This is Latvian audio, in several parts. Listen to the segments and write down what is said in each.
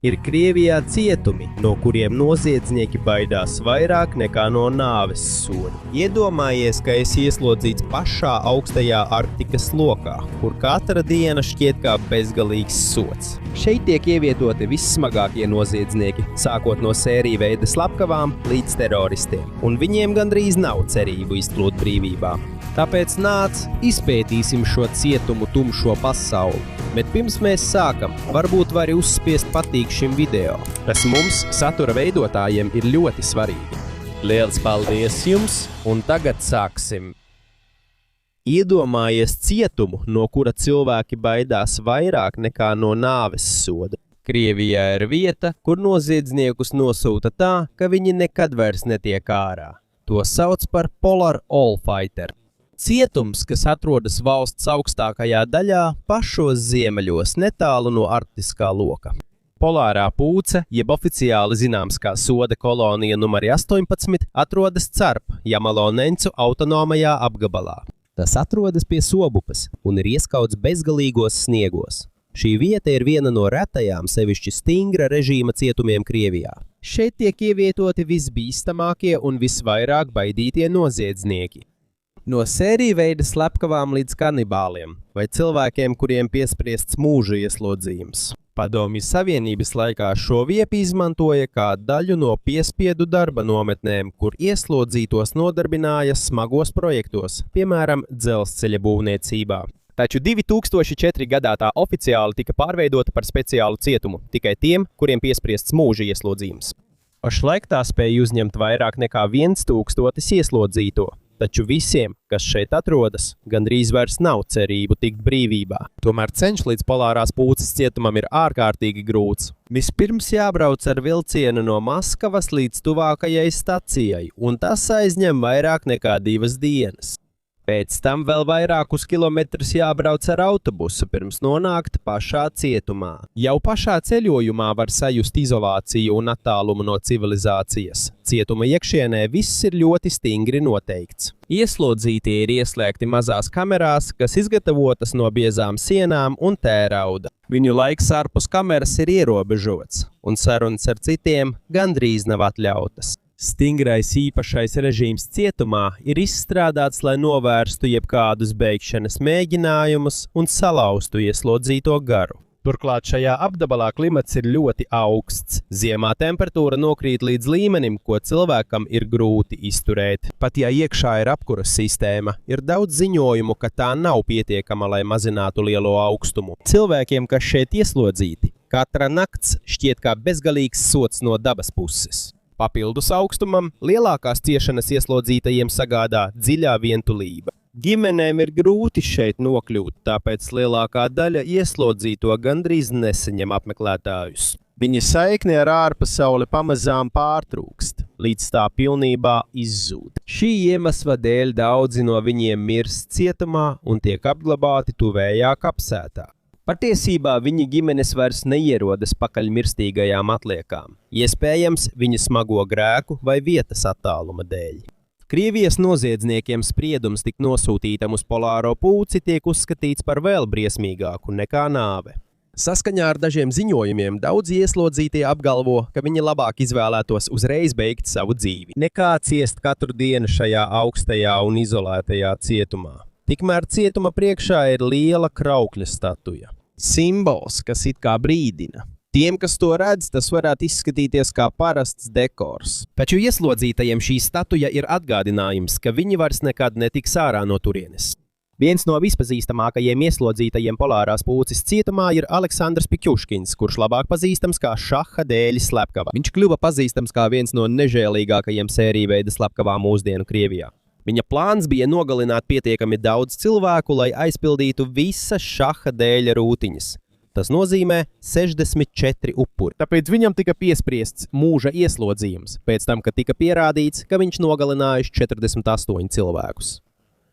Ir Krievijā cietumi, no kuriem noziedznieki baidās vairāk nekā no nāves soda. Iedomājies, ka esi ieslodzīts pašā augstajā Arktikas lokā, kur katra diena šķiet kā bezgalīgs sods. Šeit tiek ievietoti vissmagākie noziedznieki, sākot no sēriju veida slepkavām līdz teroristiem, un viņiem gandrīz nav cerību izplūt brīvībā. Tāpēc nāc, izpētīsim šo cietumu tumšo pasauli. Bet pirms mēs sākam, varbūt vari uzspiest patīk šim video, kas mums, satura veidotājiem, ir ļoti svarīgi. Liels paldies jums, un tagad sāksim! Iedomājies cietumu, no kura cilvēki baidās vairāk nekā no nāves soda. Krievijā ir vieta, kur noziedzniekus nosūta tā, ka viņi nekad vairs netiek ārā. To sauc par Polar Allfighter. Cietums, kas atrodas valsts augstākajā daļā, pašos ziemeļos, netālu no arktiskā loka. Polārā pūce, jeb oficiāli zināms kā soda kolonija numari 18, atrodas Carp, Jamalonencu autonomajā apgabalā. Tas atrodas pie Sobupas un ir ieskauts bezgalīgos sniegos. Šī vieta ir viena no retajām, sevišķi stingra režīma cietumiem Krievijā. Šeit tiek ievietoti visbīstamākie un visvairāk baidītie noziedznieki. No sēriju veida slepkavām līdz kanibāliem vai cilvēkiem, kuriem piespriests mūža ieslodzījums. Padomju Savienības laikā šo vietu izmantoja kā daļu no piespiedu darba nometnēm, kur ieslodzītos nodarbināja smagos projektos, piemēram, dzelzceļa būvniecībā. Taču 2004. gadā tā oficiāli tika pārveidota par speciālu cietumu tikai tiem, kuriem piespriests mūža ieslodzījums. Pašlaik tā spēja uzņemt vairāk nekā 1000 ieslodzīto. Taču visiem, kas šeit atrodas, gandrīz vairs nav cerību tikt brīvībā. Tomēr ceļš līdz Polārās pūces cietumam ir ārkārtīgi grūts. Vispirms jābrauc ar vilcienu no Maskavas līdz tuvākajai stacijai, un tas aizņem vairāk nekā 2 dienas. Pēc tam vēl vairākus kilometrus jābrauc ar autobusu, pirms nonākt pašā cietumā. Jau pašā ceļojumā var sajust izolāciju un attālumu no civilizācijas. Cietuma iekšienē viss ir ļoti stingri noteikts. Ieslodzītie ir ieslēgti mazās kamerās, kas izgatavotas no biezām sienām un tērauda. Viņu laiks ārpus kameras ir ierobežots, un sarunas ar citiem gandrīz nav atļautas. Stingrais īpašais režīms cietumā ir izstrādāts, lai novērstu jebkādus beigšanas mēģinājumus un salauztu ieslodzīto garu. Turklāt šajā apgabalā klimats ir ļoti augsts. Ziemā temperatūra nokrīt līdz līmenim, ko cilvēkam ir grūti izturēt. Pat ja iekšā ir apkuras sistēma, ir daudz ziņojumu, ka tā nav pietiekama, lai mazinātu lielo augstumu. Cilvēkiem, kas šeit ieslodzīti, katra nakts šķiet kā bezgalīgs sods no dabas puses. Papildus augstumam lielākās ciešanas ieslodzītajiem sagādā dziļā vientulība. Ģimenēm ir grūti šeit nokļūt, tāpēc lielākā daļa ieslodzīto gandrīz nesaņem apmeklētājus. Viņa saikne ar ārpasauli pamazām pārtrūkst, līdz tā pilnībā izzūd. Šī iemesla dēļ daudzi no viņiem mirst cietumā un tiek apglabāti tuvējā kapsētā. Patiesībā viņa ģimenes vairs neierodas pakaļ mirstīgajām atliekām, iespējams viņa smago grēku vai vietas attāluma dēļ. Krievijas noziedzniekiem spriedums tikt nosūtītam uz Polāro pūci tiek uzskatīts par vēl briesmīgāku nekā nāve. Saskaņā ar dažiem ziņojumiem daudzi ieslodzītie apgalvo, ka viņi labāk izvēlētos uzreiz beigt savu dzīvi, nekā ciest katru dienu šajā augstajā un izolētajā cietumā. Tikmēr cietuma priekšā ir liela kraukļa statuja. Simbols, kas it kā brīdina. Tiem, kas to redz, tas varētu izskatīties kā parasts dekors. Taču ieslodzītajiem šī statuja ir atgādinājums, ka viņi vairs nekad netiks ārā no turienes. Viens no vispazīstamākajiem ieslodzītajiem Polārās pūces cietumā ir Aleksandrs Piķuškins, kurš labāk pazīstams kā Šaha dēļa slepkava. Viņš kļuva pazīstams kā viens no nežēlīgākajiem sēriju veida slepkavām mūsdienu Krievijā. Viņa plāns bija nogalināt pietiekami daudz cilvēku, lai aizpildītu visas Šaha dēļa rūtiņas. Tas nozīmē 64 upuri. Tāpēc viņam tika piespriests mūža ieslodzījums, pēc tam, kad tika pierādīts, ka viņš nogalinājis 48 cilvēkus.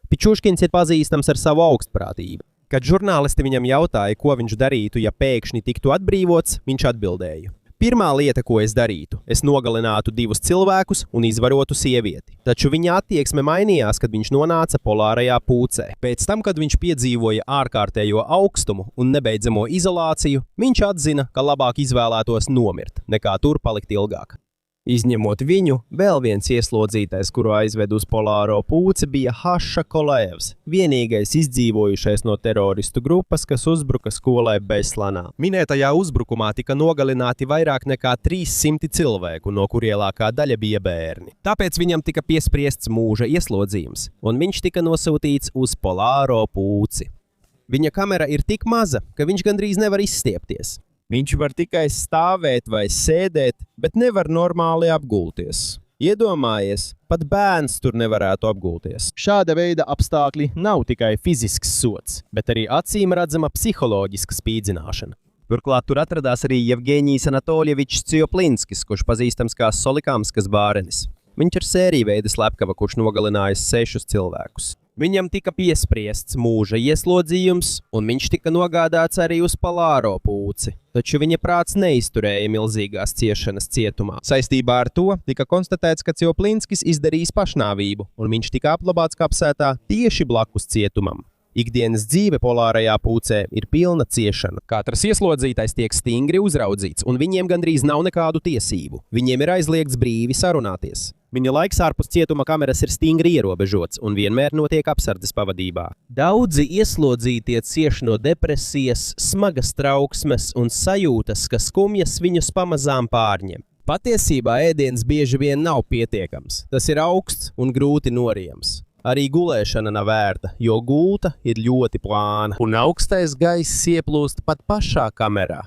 Piķuškins ir pazīstams ar savu augstprātību. Kad žurnālisti viņam jautāja, ko viņš darītu, ja pēkšņi tiktu atbrīvots, viņš atbildēja: Pirmā lieta, ko es darītu, es nogalinātu 2 cilvēkus un izvarotu sievieti. Taču viņa attieksme mainījās, kad viņš nonāca polārajā pūcē. Pēc tam, kad viņš piedzīvoja ārkārtējo augstumu un nebeidzamo izolāciju, viņš atzina, ka labāk izvēlētos nomirt, nekā tur palikt ilgāk. Izņemot viņu, vēl viens ieslodzītais, kuru aizved uz polāro pūci, bija Haša Kolevs, vienīgais izdzīvojušais no teroristu grupas, kas uzbruka skolai Beslanā. Minētajā uzbrukumā tika nogalināti vairāk nekā 300 cilvēku, no kuriem lielākā daļa bija bērni. Tāpēc viņam tika piespriests mūža ieslodzījums, un viņš tika nosūtīts uz polāro pūci. Viņa kamera ir tik maza, ka viņš gandrīz nevar izstiepties. Viņš var tikai stāvēt vai sēdēt, bet nevar normāli apgulties. Iedomājies, pat bērns tur nevarētu apgulties. Šāda veida apstākļi nav tikai fizisks sods, bet arī acīmredzama psiholoģiska spīdzināšana. Turklāt tur atradās arī Jevgeņijs Anatoljevičs Cioplinskis, kurš pazīstams kā Solikamskas bārenis. Viņš ir sērija veida slepkava, kurš nogalinājis 6 cilvēkus. Viņam tika piespriests mūža ieslodzījums, un viņš tika nogādāts arī uz polāro pūci, taču viņa prāts neizturēja milzīgās ciešanas cietumā. Saistībā ar to tika konstatēts, ka Cioplinskis izdarījis pašnāvību, un viņš tika apglabāts kapsētā tieši blakus cietumam. Ikdienas dzīve polārajā pūcē ir pilna ciešana. Katrs ieslodzītais tiek stingri uzraudzīts, un viņiem gandrīz nav nekādu tiesību. Viņiem ir aizliegts brīvi sarunāties. Viņa laiks ārpus cietuma kameras ir stingri ierobežots un vienmēr notiek apsardzes pavadībā. Daudzi ieslodzītie cieš no depresijas, smagas trauksmes un sajūtas, ka skumjas viņus pamazām pārņem. Patiesībā ēdiens bieži vien nav pietiekams. Tas ir augsts un grūti norijams. Arī gulēšana nav vērta, jo gulta ir ļoti plāna, un augstais gaiss ieplūst pat pašā kamerā.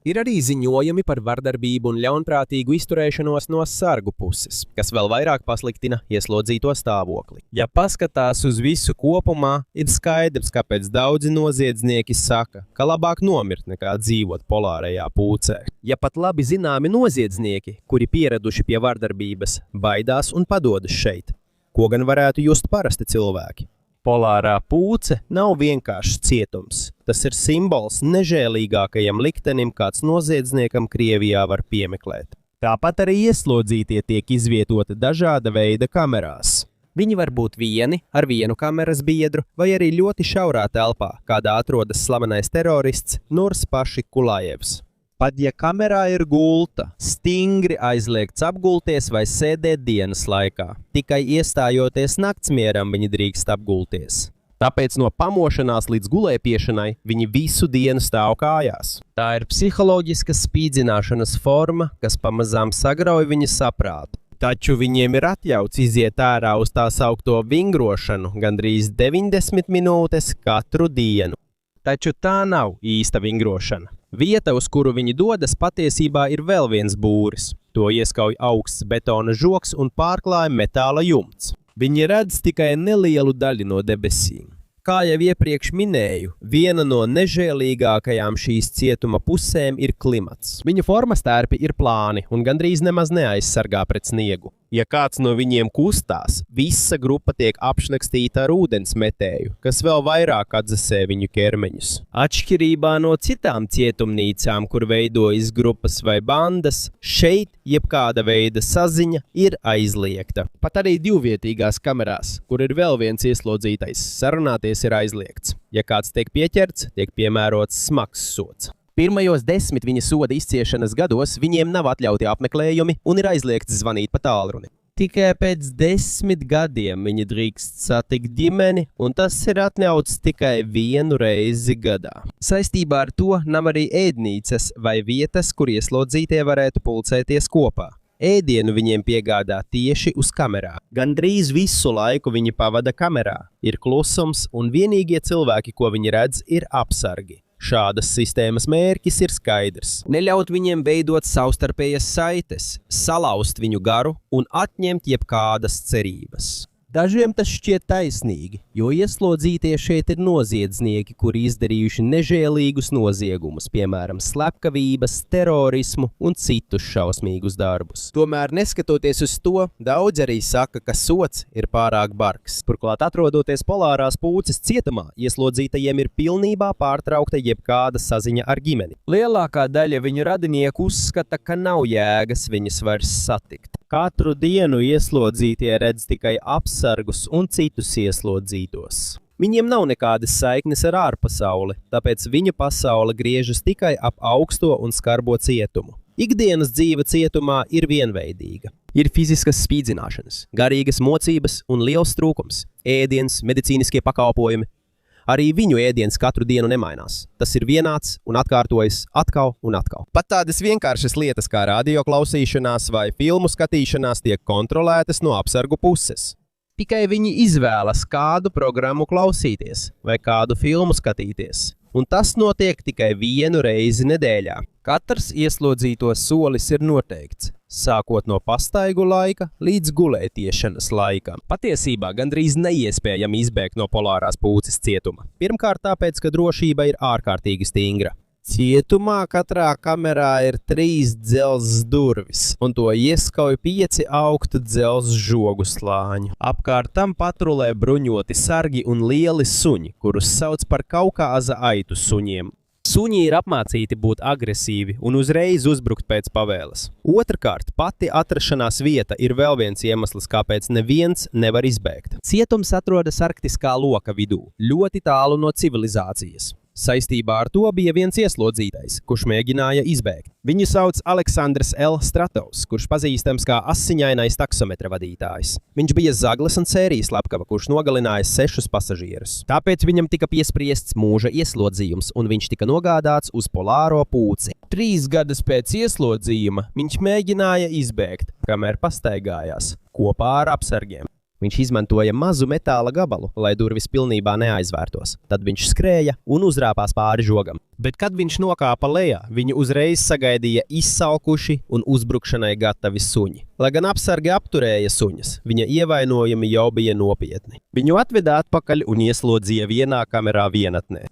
Ir arī ziņojumi par vardarbību un ļaunprātīgu izturēšanos no sargu puses, kas vēl vairāk pasliktina ieslodzīto stāvokli. Ja paskatās uz visu kopumā, ir skaidrs, kāpēc daudzi noziedznieki saka, ka labāk nomirt nekā dzīvot polārajā pūcē. Ja pat labi zināmi noziedznieki, kuri pieraduši pie vardarbības, baidās un padodas šeit, ko gan varētu just parasti cilvēki. Polārā pūce nav vienkāršs cietums. Tas ir simbols nežēlīgākajam liktenim, kāds noziedzniekam Krievijā var piemeklēt. Tāpat arī ieslodzītie tiek izvietoti dažāda veida kamerās. Viņi var būt vieni ar vienu kameras biedru vai arī ļoti šaurā telpā, kādā atrodas slavenais terorists Nurs Pašikulājevs. Pat ja kamerā ir gulta, stingri aizliegts apgulties vai sēdēt dienas laikā. Tikai iestājoties naktsmieram viņi drīkst apgulties. Tāpēc no pamošanās līdz gulēpiešanai viņi visu dienu stāv kājās. Tā ir psiholoģiska spīdzināšanas forma, kas pamazām sagrauj viņa saprātu. Taču viņiem ir atļauts iziet ārā uz tā saukto vingrošanu gandrīz 90 minūtes katru dienu. Taču tā nav īsta vingrošana. Vieta, uz kuru viņi dodas, patiesībā ir vēl viens būris. To ieskauj augsts betona žoks un pārklāja metāla jumts. Viņi redz tikai nelielu daļu no debesīm. Kā jau iepriekš minēju, viena no nežēlīgākajām šīs cietuma pusēm ir klimats. Viņa formas tērpi ir plāni un gandrīz nemaz neaizsargā pret sniegu. Ja kāds no viņiem kustās, visa grupa tiek apšnakstīta ar ūdensmetēju, kas vēl vairāk atdzesē viņu ķermeņus. Atšķirībā no citām cietumnīcām, kur veidojas grupas vai bandas, šeit jebkāda veida saziņa ir aizliegta. Pat arī divvietīgās kamerās, kur ir vēl viens ieslodzītais, sarunāties ir aizliegts. Ja kāds tiek pieķerts, tiek piemērots smags sods. Pirmajos 10 viņa soda izciešanas gados viņiem nav atļauti apmeklējumi un ir aizliegts zvanīt pa tālruni. Tikai pēc 10 gadiem viņi drīkst satikt ģimeni, un tas ir atļauts tikai 1 reizi gadā. Saistībā ar to nav arī ēdnīcas vai vietas, kur ieslodzītie varētu pulcēties kopā. Ēdienu viņiem piegādā tieši uz kamerā. Gandrīz visu laiku viņi pavada kamerā. Ir klusums, un vienīgie cilvēki, ko viņi redz, ir apsargi. Šādas sistēmas mērķis ir skaidrs. Neļaut viņiem veidot savstarpējas saites, salauzt viņu garu un atņemt jebkādas cerības. Dažiem tas šķiet taisnīgi, jo ieslodzītie šeit ir noziedznieki, kuri izdarījuši nežēlīgus noziegumus, piemēram, slepkavības, terorismu un citus šausmīgus darbus. Tomēr, neskatoties uz to, daudz arī saka, ka sods ir pārāk bargs. Turklāt, atrodoties Polārās pūces cietumā, ieslodzītajiem ir pilnībā pārtraukta jebkāda saziņa ar ģimeni. Lielākā daļa viņu radinieku uzskata, ka nav jēgas viņus vairs satikt. Katru dienu ieslodzītie redz tikai apsargus un citus ieslodzītos. Viņiem nav nekādas saiknes ar ārpasauli, tāpēc viņa pasaule griežas tikai ap augsto un skarbo cietumu. Ikdienas dzīve cietumā ir vienveidīga. Ir fiziskas spīdzināšanas, garīgas mocības un liels trūkums, ēdiens, medicīniskie pakalpojumi. Arī viņu ēdiens katru dienu nemainās. Tas ir vienāds un atkārtojas atkal un atkal. Pat tādas vienkāršas lietas kā radio klausīšanās vai filmu skatīšanās tiek kontrolētas no apsargu puses. Tikai viņi izvēlas, kādu programmu klausīties vai kādu filmu skatīties. Un tas notiek tikai vienu reizi nedēļā. Katrs ieslodzīto solis ir noteikts, sākot no pastaigu laika līdz gulētiešanas laikam. Patiesībā gandrīz neiespējami izbēgt no Polārās pūces cietuma. Pirmkārt tāpēc, ka drošība ir ārkārtīgi stingra. Cietumā katrā kamerā ir 3 dzelzs durvis, un to ieskauj 5 augtu dzelzs žogu slāņu. Apkārt tam patrulē bruņoti sargi un lieli suņi, kurus sauc par Kaukāza aitu suņiem. Suņi ir apmācīti būt agresīvi un uzreiz uzbrukt pēc pavēles. Otrkārt, pati atrašanās vieta ir vēl viens iemesls, kāpēc neviens nevar izbēgt. Cietums atrodas arktiskā loka vidū, ļoti tālu no civilizācijas. Saistībā ar to bija viens ieslodzītais, kurš mēģināja izbēgt. Viņu sauc Aleksandrs L. Stratovs, kurš pazīstams kā asiņainais taksometra vadītājs. Viņš bija zagles un sērijas slepkava, kurš nogalinājis 6 pasažierus. Tāpēc viņam tika piespriests mūža ieslodzījums, un viņš tika nogādāts uz Polāro pūci. 3 gadus pēc ieslodzījuma viņš mēģināja izbēgt, kamēr pastaigājās kopā ar apsargiem. Viņš izmantoja mazu metāla gabalu, lai durvis pilnībā neaizvērtos. Tad viņš skrēja un uzrāpās pāri žogam. Bet, kad viņš nokāpa lejā, viņu uzreiz sagaidīja izsalkuši un uzbrukšanai gatavi suņi. Lai gan apsargi apturēja suņus, viņa ievainojumi jau bija nopietni. Viņu atveda atpakaļ un ieslodzīja vienā kamerā vienatnē.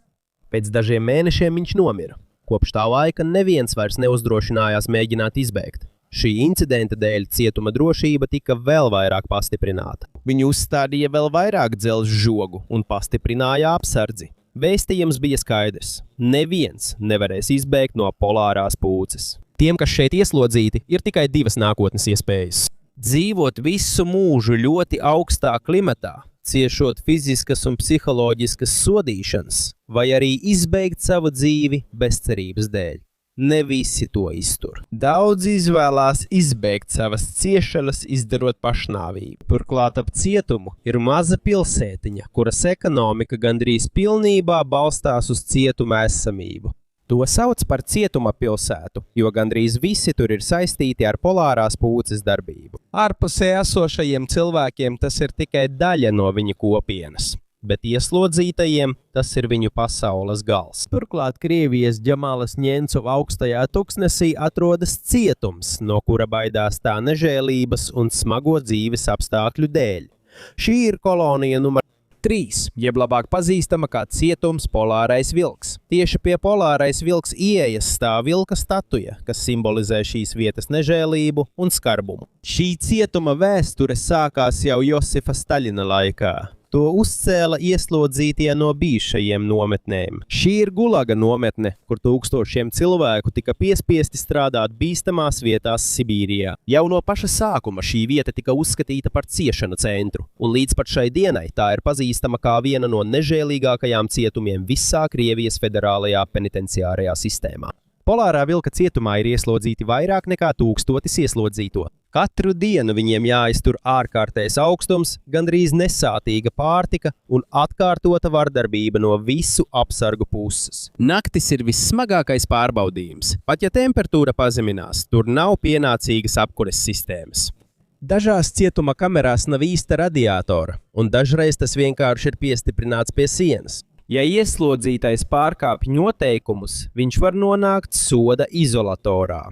Pēc dažiem mēnešiem viņš nomira. Kopš tā laika neviens vairs neuzdrošinājās mēģināt izbēgt. Šī incidenta dēļ cietuma drošība tika vēl vairāk pastiprināta. Viņi uzstādīja vēl vairāk dzelzs žogu un pastiprināja apsardzi. Vēstījums bija skaidrs. Neviens nevarēs izbēgt no Polārās pūces. Tiem, kas šeit ieslodzīti, ir tikai 2 nākotnes iespējas. Dzīvot visu mūžu ļoti augstā klimatā, ciešot fiziskas un psiholoģiskas sodīšanas, vai arī izbeigt savu dzīvi bezcerības dēļ. Ne visi to iztur. Daudz izvēlās izbēgt savas ciešanas, izdarot pašnāvību. Turklāt ap cietumu ir maza pilsētiņa, kuras ekonomika gandrīz pilnībā balstās uz cietuma esamību. To sauc par cietuma pilsētu, jo gandrīz visi tur ir saistīti ar Polārās pūces darbību. Ārpusē esošajiem cilvēkiem tas ir tikai daļa no viņa kopienas. Bet ieslodzītajiem tas ir viņu pasaules gals. Turklāt Krievijas Ģamalas Ņencova augstajā tuksnesī atrodas cietums, no kura baidās tā nežēlības un smago dzīves apstākļu dēļ. Šī ir kolonija numur 3, jeb labāk pazīstama kā cietums Polārais vilks. Tieši pie Polārais vilks ieejas stāv vilka statuja, kas simbolizē šīs vietas nežēlību un skarbumu. Šī cietuma vēsture sākās jau Josifa Staļina laikā. To uzcēla ieslodzītie no bijušajiem nometnēm. Šī ir Gulaga nometne, kur tūkstošiem cilvēku tika piespiesti strādāt bīstamās vietās Sibīrijā. Jau no paša sākuma šī vieta tika uzskatīta par ciešanu centru, un līdz pat šai dienai tā ir pazīstama kā viena no nežēlīgākajām cietumiem visā Krievijas federālajā penitenciārajā sistēmā. Polārā vilka cietumā ir ieslodzīti vairāk nekā 1000 ieslodzīto. Katru dienu viņiem jāiztur ārkārtējs augstums, gandrīz nesātīga pārtika un atkārtota vardarbība no visu apsargu puses. Naktis ir vissmagākais pārbaudījums. Pat ja temperatūra pazeminās, tur nav pienācīgas apkures sistēmas. Dažās cietuma kamerās nav īsta radiatora, un dažreiz tas vienkārši ir piestiprināts pie sienas. Ja ieslodzītais pārkāpj noteikumus, viņš var nonākt soda izolatorā.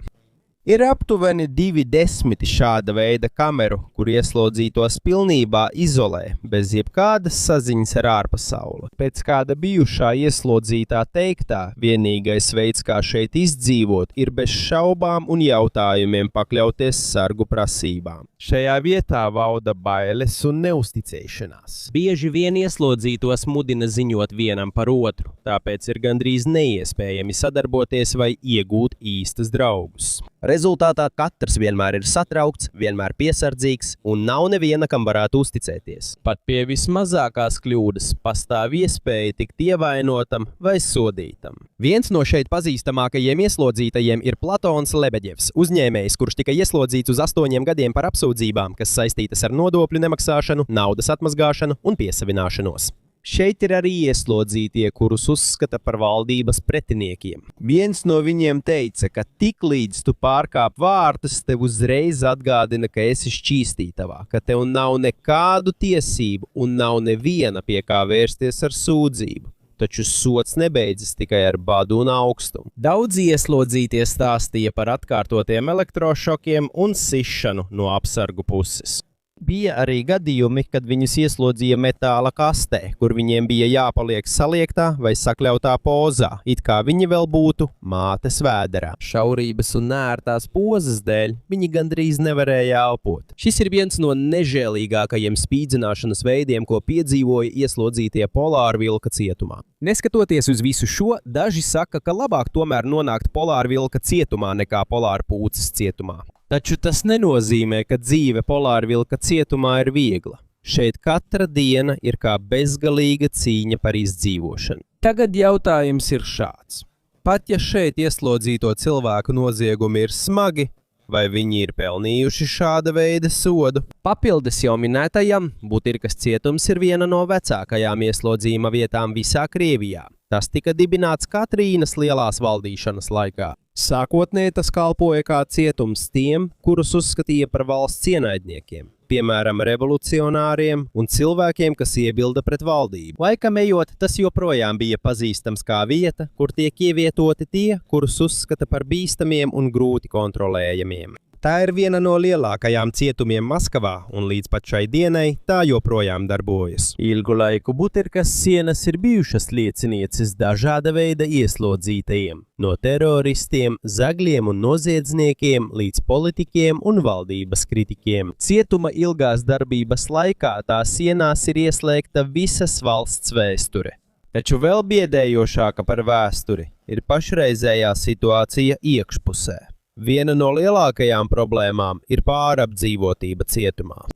Ir aptuveni 20 šāda veida kameru, kur ieslodzītos pilnībā izolē, bez jebkādas saziņas ar ārpasauli. Pēc kāda bijušā ieslodzītā teiktā, vienīgais veids, kā šeit izdzīvot, ir bez šaubām un jautājumiem pakļauties sargu prasībām. Šajā vietā valda bailes un neusticēšanās. Bieži vien ieslodzītos mudina ziņot vienam par otru, tāpēc ir gandrīz neiespējami sadarboties vai iegūt īstus draugus. Rezultātā katrs vienmēr ir satraukts, vienmēr piesardzīgs un nav neviena, kam varētu uzticēties. Pat pie vismazākās kļūdas pastāv iespēja tikt ievainotam vai sodītam. Viens no šeit pazīstamākajiem ieslodzītajiem ir Platons Lebeģevs, uzņēmējs, kurš tika ieslodzīts uz 8 gadiem par apsūdzībām, kas saistītas ar nodokļu nemaksāšanu, naudas atmazgāšanu un piesavināšanos. Šeit ir arī ieslodzītie, kurus uzskata par valdības pretiniekiem. Viens no viņiem teica, ka tiklīdz tu pārkāp vārtus, tev uzreiz atgādina, ka esi šķīstītavā, ka tev nav nekādu tiesību un nav neviena, pie kā vērsties ar sūdzību. Taču sods nebeidzas tikai ar badu un augstumu. Daudzi ieslodzītie stāstīja par atkārtotiem elektrošokiem un sišanu no apsargu puses. Bija arī gadījumi, kad viņus ieslodzīja metāla kastē, kur viņiem bija jāpaliek saliektā vai sakļautā pozā, it kā viņi vēl būtu mātes vēderā. Šaurības un nērtās pozas dēļ viņi gandrīz nevarēja elpot. Šis ir viens no nežēlīgākajiem spīdzināšanas veidiem, ko piedzīvoja ieslodzītie Polārvilka cietumā. Neskatoties uz visu šo, daži saka, ka labāk tomēr nonākt Polārvilka cietumā nekā Polārpūces cietumā. Taču tas nenozīmē, ka dzīve Polārvilka cietumā ir viegla. Šeit katra diena ir kā bezgalīga cīņa par izdzīvošanu. Tagad jautājums ir šāds. Pat ja šeit ieslodzīto cilvēku noziegumi ir smagi, vai viņi ir pelnījuši šāda veida sodu? Papildus jau minētajam, Butirkas cietums ir viena no vecākajām ieslodzījuma vietām visā Krievijā. Tas tika dibināts Katrīnas lielās valdīšanas laikā. Sākotnēji tas kalpoja kā cietums tiem, kurus uzskatīja par valsts ienaidniekiem, piemēram, revolucionāriem un cilvēkiem, kas iebilda pret valdību. Laikam ejot, tas joprojām bija pazīstams kā vieta, kur tiek ievietoti tie, kurus uzskata par bīstamiem un grūti kontrolējamiem. Tā ir viena no lielākajām cietumiem Maskavā, un līdz pat šai dienai tā joprojām darbojas. Ilgu laiku Butirkas sienas ir bijušas liecinieces dažāda veida ieslodzītajiem, no teroristiem, zagļiem un noziedzniekiem līdz politiķiem un valdības kritikiem. Cietuma ilgās darbības laikā tā sienās ir ieslēgta visas valsts vēsture. Taču vēl biedējošāka par vēsturi ir pašreizējā situācija iekšpusē. Viena no lielākajām problēmām ir pārapdzīvotība cietumā.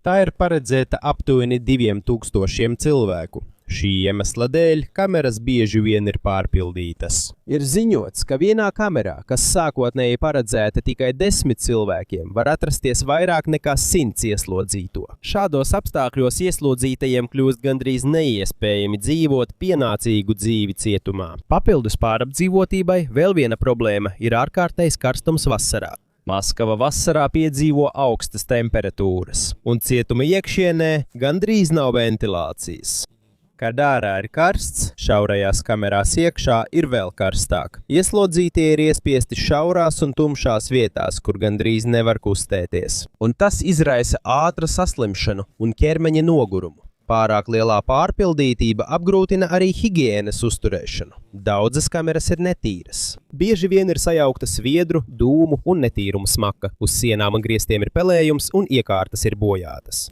Tā ir paredzēta aptuveni 2000 cilvēku. Šī iemesla dēļ kameras bieži vien ir pārpildītas. Ir ziņots, ka vienā kamerā, kas sākotnēji paredzēta tikai 10 cilvēkiem, var atrasties vairāk nekā 100 ieslodzīto. Šādos apstākļos ieslodzītajiem kļūst gandrīz neiespējami dzīvot pienācīgu dzīvi cietumā. Papildus pārapdzīvotībai vēl viena problēma ir ārkārtējs karstums vasarā. Maskava vasarā piedzīvo augstas temperatūras, un cietuma iekšienē gandrīz nav ventilācijas. Kad ārā ir karsts, šaurajās kamerās iekšā ir vēl karstāk. Ieslodzītie ir iespiesti šaurās un tumšās vietās, kur gandrīz nevar kustēties. Un tas izraisa ātru saslimšanu un ķermeņa nogurumu. Pārāk lielā pārpildītība apgrūtina arī higienas uzturēšanu. Daudzas kameras ir netīras. Bieži vien ir sajaukta sviedru, dūmu un netīruma smaka. Uz sienām un griestiem ir pelējums un iekārtas ir bojātas.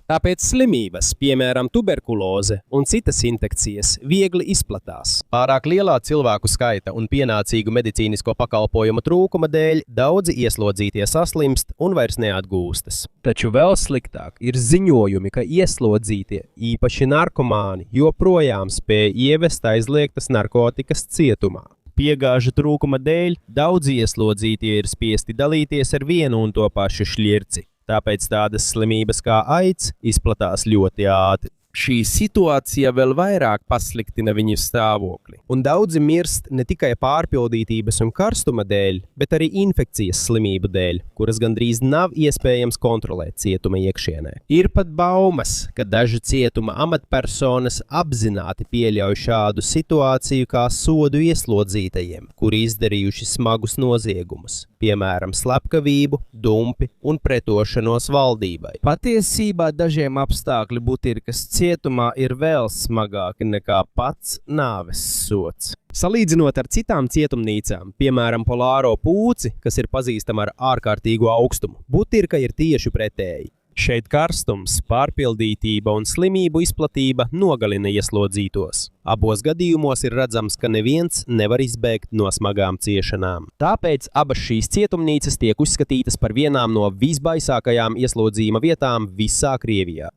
Tāpēc slimības, piemēram, tuberkuloze un citas infekcijas, viegli izplatās. Pārāk lielā cilvēku skaita un pienācīgu medicīnisko pakalpojumu trūkuma dēļ daudzi ieslodzītie saslimst un vairs neatgūstas. Taču vēl sliktāk ir ziņojumi, ka ieslodzītie, īpaši narkomāni, joprojām spēj ievest aizliegtas narkotikas cietumā. Piegāžu trūkuma dēļ daudzi ieslodzītie ir spiesti dalīties ar vienu un to pašu šļirci. Tāpēc tādas slimības kā aids izplatās ļoti ātri. Šī situācija vēl vairāk pasliktina viņu stāvokli. Un daudzi mirst ne tikai pārpildītības un karstuma dēļ, bet arī infekcijas slimību dēļ, kuras gandrīz nav iespējams kontrolēt cietuma iekšienē. Ir pat baumas, ka daži cietuma amatpersonas apzināti pieļauj šādu situāciju kā sodu ieslodzītajiem, kuri izdarījuši smagus noziegumus, piemēram, slepkavību, dumpi un pretošanos valdībai. Patiesībā dažiem apstākļu butirkas cietumā ir vēl smagāki nekā pats nāves sods. Salīdzinot ar citām cietumnīcām, piemēram, Polāro pūci, kas ir pazīstama ar ārkārtīgu augstumu, butirka ir tieši pretēji. Šeit karstums, pārpildītība un slimību izplatība nogalina ieslodzītos. Abos gadījumos ir redzams, ka neviens nevar izbēgt no smagām ciešanām. Tāpēc abas šīs cietumnīcas tiek uzskatītas par vienām no visbaisākajām ieslodzījuma vietām visā Krievijā.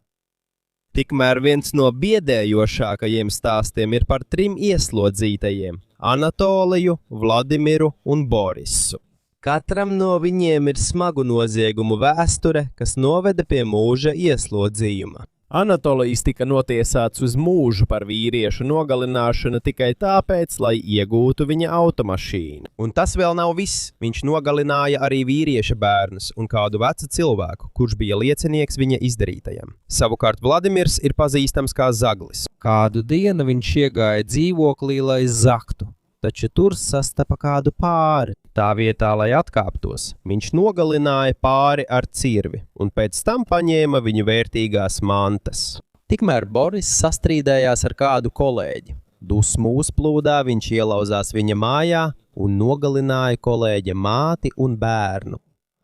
Tikmēr viens no biedējošākajiem stāstiem ir par 3 ieslodzītajiem – Anatoliju, Vladimiru un Borisu. Katram no viņiem ir smagu noziegumu vēsture, kas noveda pie mūža ieslodzījuma. Anatolijs tika notiesāts uz mūžu par vīriešu nogalināšanu tikai tāpēc, lai iegūtu viņa automašīnu. Un tas vēl nav viss. Viņš nogalināja arī vīrieša bērnus un kādu vecu cilvēku, kurš bija liecinieks viņa izdarītajam. Savukārt Vladimirs ir pazīstams kā Zaglis. Kādu dienu viņš iegāja dzīvoklī, lai zaktu, taču tur sastapa kādu pāri. Tā vietā, lai atkāptos, viņš nogalināja pāri ar cirvi un pēc tam paņēma viņu vērtīgās mantas. Tikmēr Boris sastrīdējās ar kādu kolēģi. Dusmu uzplūdā viņš ielauzās viņa mājā un nogalināja kolēģa māti un bērnu.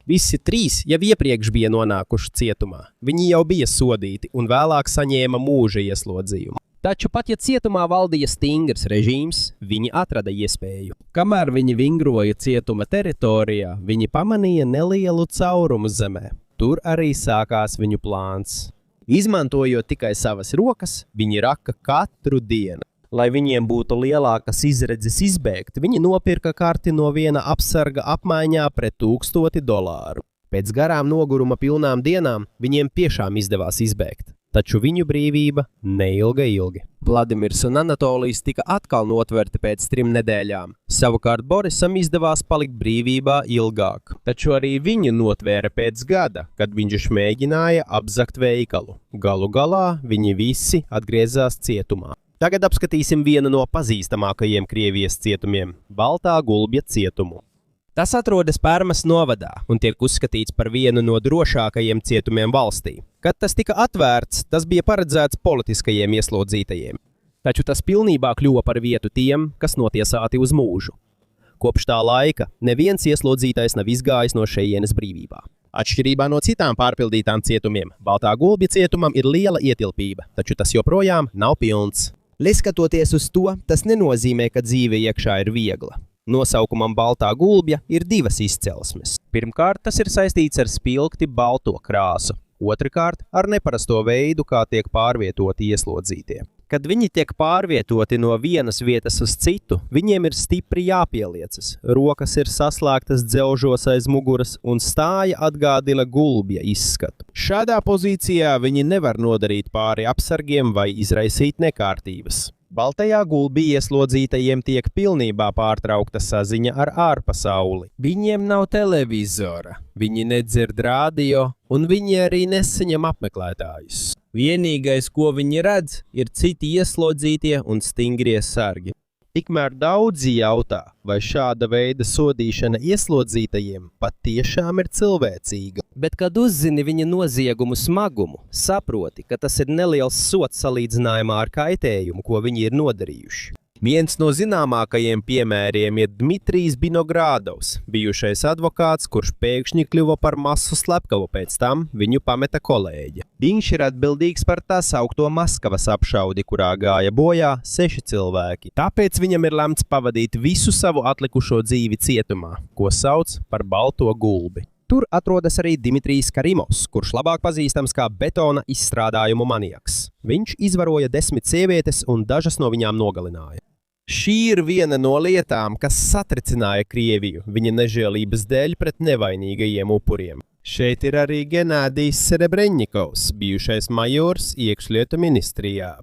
Visi 3 jau iepriekš bija nonākuši cietumā. Viņi jau bija sodīti un vēlāk saņēma mūža ieslodzījumu. Taču pat ja cietumā valdīja stingrs režīms, viņi atrada iespēju. Kamēr viņi vingroja cietuma teritorijā, viņi pamanīja nelielu caurumu zemē. Tur arī sākās viņu plāns. Izmantojot tikai savas rokas, viņi raka katru dienu. Lai viņiem būtu lielākas izredzes izbēgt, viņi nopirka karti no viena apsarga apmaiņā pret $1000. Pēc garām noguruma pilnām dienām viņiem tiešām izdevās izbēgt. Taču viņu brīvība neilga ilgi. Vladimirs un Anatolijs tika atkal notverti pēc 3 nedēļām. Savukārt Borisam izdevās palikt brīvībā ilgāk. Taču arī viņu notvēra pēc gada, kad viņš mēģināja apzagt veikalu. Galu galā viņi visi atgriezās cietumā. Tagad apskatīsim vienu no pazīstamākajiem Krievijas cietumiem – Baltā Gulbja cietumu. Tas atrodas Permas novadā un tiek uzskatīts par vienu no drošākajiem cietumiem valstī. Kad tas tika atvērts, tas bija paredzēts politiskajiem ieslodzītajiem. Taču tas pilnībā kļuva par vietu tiem, kas notiesāti uz mūžu. Kopš tā laika neviens ieslodzītais nav izgājis no šejienes brīvībā. Atšķirībā no citām pārpildītām cietumiem, Baltā Gulbja cietumam ir liela ietilpība, taču tas joprojām nav pilns. Neskatoties uz to, tas nenozīmē, ka dzīve iekšā ir viegla. Nosaukumam Baltā Gulbja ir 2 izcelsmes. Pirmkārt, tas ir saistīts ar spilgti balto krāsu. Otrakārt, ar neparasto veidu, kā tiek pārvietoti ieslodzītie. Kad viņi tiek pārvietoti no vienas vietas uz citu, viņiem ir stipri jāpieliecas. Rokas ir saslēgtas dzelžos aiz muguras un stāja atgādina gulbja izskatu. Šādā pozīcijā viņi nevar nodarīt pāri apsargiem vai izraisīt nekārtības. Baltajā Gulbjā ieslodzītajiem tiek pilnībā pārtraukta saziņa ar ārpasauli. Viņiem nav televizora, viņi nedzird radio un viņi arī nesaņem apmeklētājus. Vienīgais, ko viņi redz, ir citi ieslodzītie un stingrie sargi. Tikmēr daudzi jautā, vai šāda veida sodīšana ieslodzītajiem patiešām ir cilvēcīga. Bet, kad uzzini viņa noziegumu smagumu, saproti, ka tas ir neliels sods salīdzinājumā ar kaitējumu, ko viņi ir nodarījuši. Viens no zināmākajiem piemēriem ir Dmitrijs Binogrādovs, bijušais advokāts, kurš pēkšņi kļuva par masu slepkavu, pēc tam viņu pameta kolēģi. Viņš ir atbildīgs par tā saukto Maskavas apšaudi, kurā gāja bojā 6 cilvēki. Tāpēc viņam ir lemts pavadīt visu savu atlikušo dzīvi cietumā, ko sauc par Balto Gulbi. Tur atrodas arī Dmitrijs Karimovs, kurš labāk pazīstams kā betona izstrādājumu maniaks. Viņš izvaroja 10 sievietes un dažas no viņām nogalināja. Šī ir viena no lietām, kas satricināja Krieviju viņa nežēlības dēļ pret nevainīgajiem upuriem. Šeit ir arī Genādijs Serebreņikovs, bijušais majors iekšlietu ministrijā.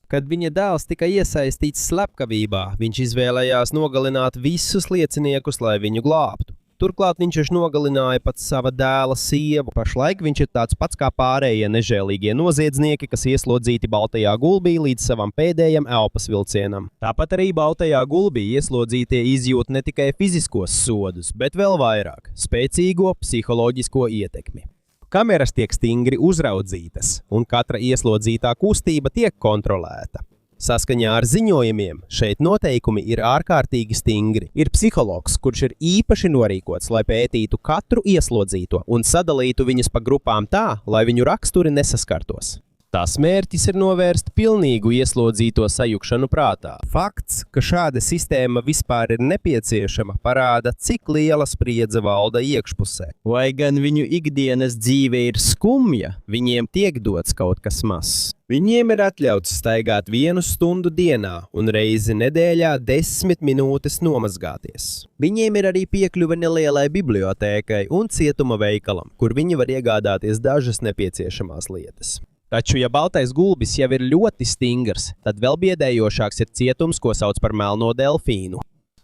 Kad viņa dēls tika iesaistīts slepkavībā, viņš izvēlējās nogalināt visus lieciniekus, lai viņu glābtu. Turklāt viņš nogalināja pat sava dēla sievu. Pašlaik viņš ir tāds pats kā pārējie nežēlīgie noziedznieki, kas ieslodzīti Baltajā gulbī līdz savam pēdējam elpas vilcienam. Tāpat arī Baltajā gulbī ieslodzītie izjūt ne tikai fiziskos sodus, bet vēl vairāk – spēcīgo psiholoģisko ietekmi. Kameras tiek stingri uzraudzītas, un katra ieslodzītā kustība tiek kontrolēta. Saskaņā ar ziņojumiem šeit noteikumi ir ārkārtīgi stingri. Ir psihologs, kurš ir īpaši norīkots, lai pētītu katru ieslodzīto un sadalītu viņus pa grupām tā, lai viņu raksturi nesaskartos. Tās mērķis ir novērst pilnīgu ieslodzīto sajukšanu prātā. Fakts, ka šāda sistēma vispār ir nepieciešama, parāda, cik liela spriedze valda iekšpusē. Lai gan viņu ikdienas dzīve ir skumja, viņiem tiek dots kaut kas mazs. Viņiem ir atļauts staigāt 1 stundu dienā un reizi nedēļā 10 minūtes nomazgāties. Viņiem ir arī piekļuve nelielai bibliotēkai un cietuma veikalam, kur viņi var iegādāties dažas nepieciešamās lietas. Taču, ja Baltais gulbis jau ir ļoti stingrs, tad vēl biedējošāks ir cietums, ko sauc par Melno delfīnu.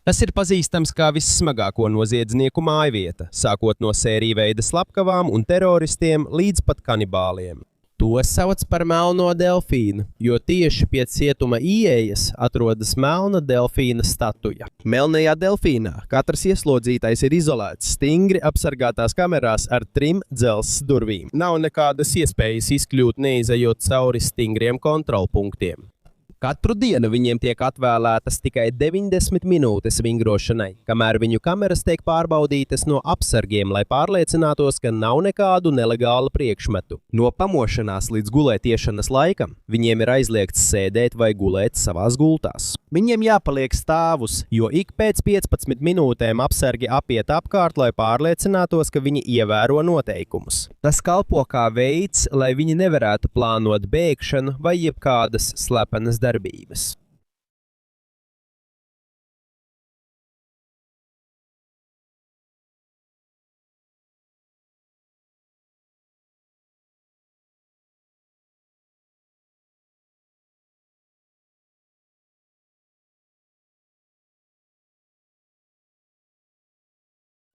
Tas ir pazīstams kā vissmagāko noziedznieku mājvieta, sākot no sēriju veida slepkavām un teroristiem līdz pat kanibāliem. To sauc par Melno delfīnu, jo tieši pie cietuma ieejas atrodas melna delfīna statuja. Melnajā delfīnā katrs ieslodzītais ir izolēts stingri apsargātās kamerās ar 3 dzelzs durvīm. Nav nekādas iespējas izkļūt neizejot cauri stingriem kontrolpunktiem. Katru dienu viņiem tiek atvēlētas tikai 90 minūtes vingrošanai, kamēr viņu kameras tiek pārbaudītas no apsargiem, lai pārliecinātos, ka nav nekādu nelegālu priekšmetu. No pamošanās līdz gulētiešanas laikam viņiem ir aizliegts sēdēt vai gulēt savās gultās. Viņiem jāpaliek stāvus, jo ik pēc 15 minūtēm apsargi apiet apkārt, lai pārliecinātos, ka viņi ievēro noteikumus. Tas kalpo kā veids, lai viņi nevarētu plānot bēgšanu vai jebkādas slepenas darbības.